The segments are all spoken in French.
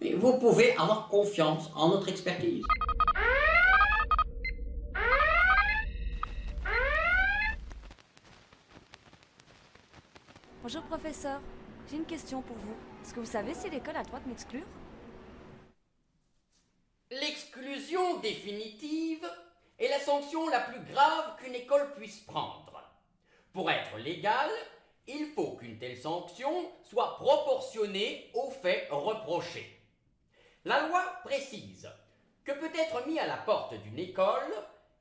Mais vous pouvez avoir confiance en notre expertise. Bonjour professeur, j'ai une question pour vous. Est-ce que vous savez si l'école a le droit de m'exclure? L'exclusion définitive est la sanction la plus grave qu'une école puisse prendre. Pour être légale, il faut qu'une telle sanction soit proportionnée aux faits reprochés. La loi précise que peut être mis à la porte d'une école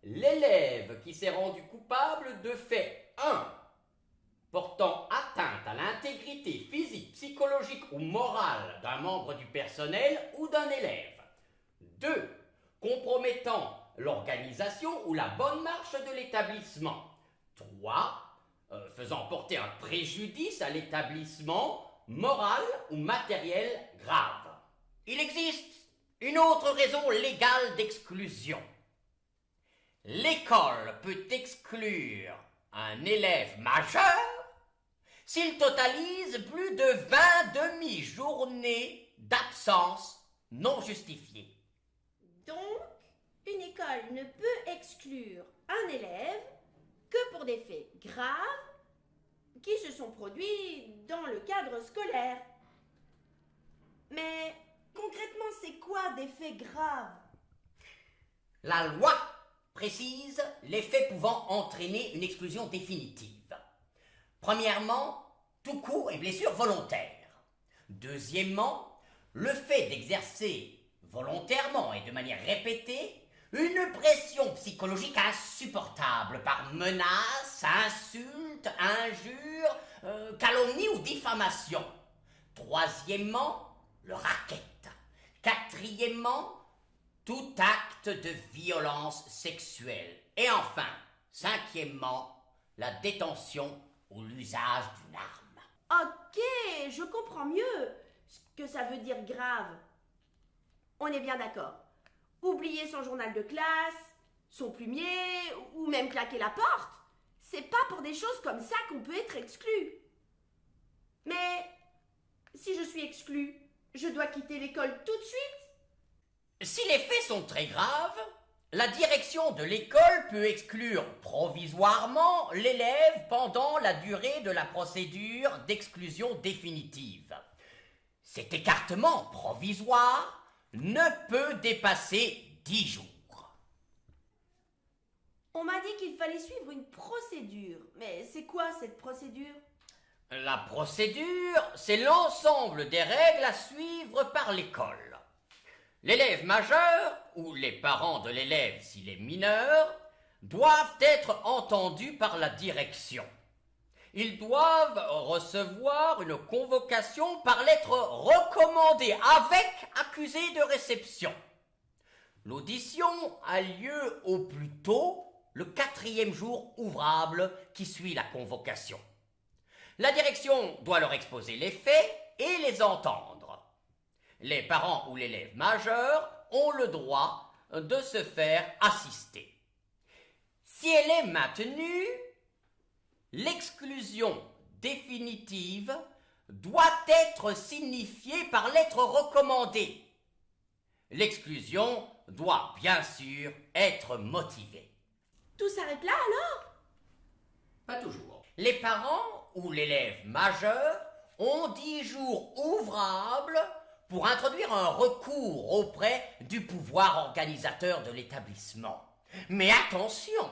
l'élève qui s'est rendu coupable de faits 1. Portant atteinte à l'intégrité physique, psychologique ou morale d'un membre du personnel ou d'un élève. 2. Compromettant l'organisation ou la bonne marche de l'établissement. 3. Faisant porter un préjudice à l'établissement moral ou matériel grave. Il existe une autre raison légale d'exclusion. L'école peut exclure un élève majeur s'il totalise plus de 20 demi-journées d'absence non justifiée. Donc, une école ne peut exclure un élève que pour des faits graves qui se sont produits dans le cadre scolaire. Mais concrètement, c'est quoi des faits graves? La loi précise les faits pouvant entraîner une exclusion définitive. Premièrement, tout coup et blessure volontaire. Deuxièmement, le fait d'exercer volontairement et de manière répétée une pression psychologique insupportable par menaces, insultes, injures, calomnies ou diffamation. Troisièmement, le racket. Quatrièmement, tout acte de violence sexuelle. Et enfin, cinquièmement, la détention ou l'usage d'une arme. Ok, je comprends mieux ce que ça veut dire grave. On est bien d'accord. Oublier son journal de classe, son plumier, ou même claquer la porte, c'est pas pour des choses comme ça qu'on peut être exclu. Mais si je suis exclu, je dois quitter l'école tout de suite? Si les faits sont très graves, la direction de l'école peut exclure provisoirement l'élève pendant la durée de la procédure d'exclusion définitive. Cet écartement provisoire ne peut dépasser 10 jours. On m'a dit qu'il fallait suivre une procédure. Mais c'est quoi cette procédure? La procédure, c'est l'ensemble des règles à suivre par l'école. L'élève majeur, ou les parents de l'élève s'il est mineur, doivent être entendus par la direction. Ils doivent recevoir une convocation par lettre recommandée avec accusé de réception. L'audition a lieu au plus tôt le 4e jour ouvrable qui suit la convocation. La direction doit leur exposer les faits et les entendre. Les parents ou l'élève majeur ont le droit de se faire assister. Si elle est maintenue, l'exclusion définitive doit être signifiée par lettre recommandée. L'exclusion doit bien sûr être motivée. Tout s'arrête là alors? Pas toujours. Les parents ou l'élève majeur ont 10 jours ouvrables pour introduire un recours auprès du pouvoir organisateur de l'établissement. Mais attention,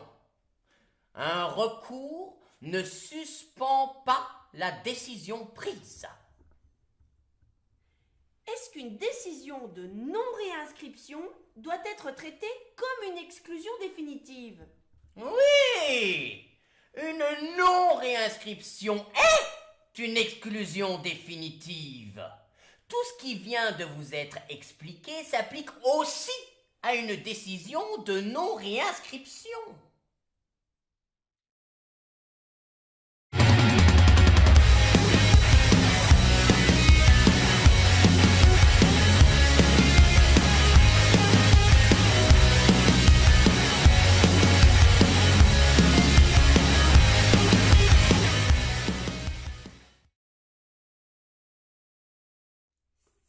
un recours ne suspend pas la décision prise. Est-ce qu'une décision de non-réinscription doit être traitée comme une exclusion définitive? Oui, une non-réinscription est une exclusion définitive. Tout ce qui vient de vous être expliqué s'applique aussi à une décision de non-réinscription.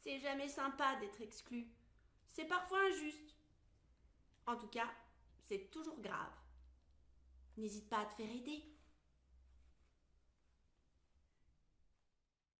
C'est jamais sympa d'être exclu. C'est parfois injuste. En tout cas, c'est toujours grave. N'hésite pas à te faire aider.